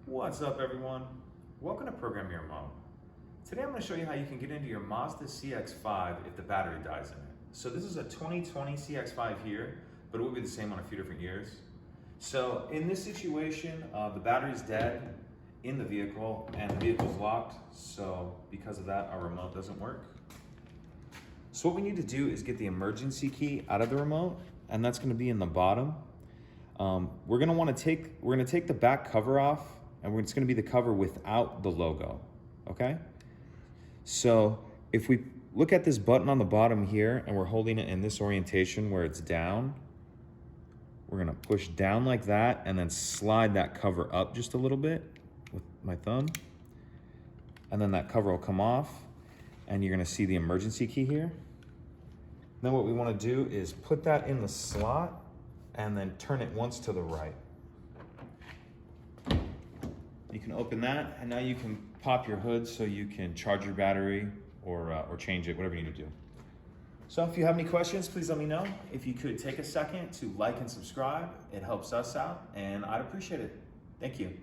What's up, everyone? Welcome to Program Your Remote. Today I'm going to show you how you can get into your Mazda CX-5 if the battery dies in it. So this is a 2020 CX-5 here, but it will be the same on a few different years. So in this situation, the battery's dead in the vehicle and the vehicle's locked. So because of that, our remote doesn't work. So what we need to do is get the emergency key out of the remote, and that's going to be in the bottom. We're going to take the back cover off, and it's going to be the cover without the logo, okay? So if we look at this button on the bottom here, and we're holding it in this orientation where it's down, we're going to push down like that, and then slide that cover up just a little bit with my thumb, and then that cover will come off, and you're going to see the emergency key here. Then what we want to do is put that in the slot and then turn it once to the right. You can open that, and now you can pop your hood so you can charge your battery or change it, whatever you need to do. So if you have any questions, please let me know. If you could take a second to like and subscribe, it helps us out, and I'd appreciate it. Thank you.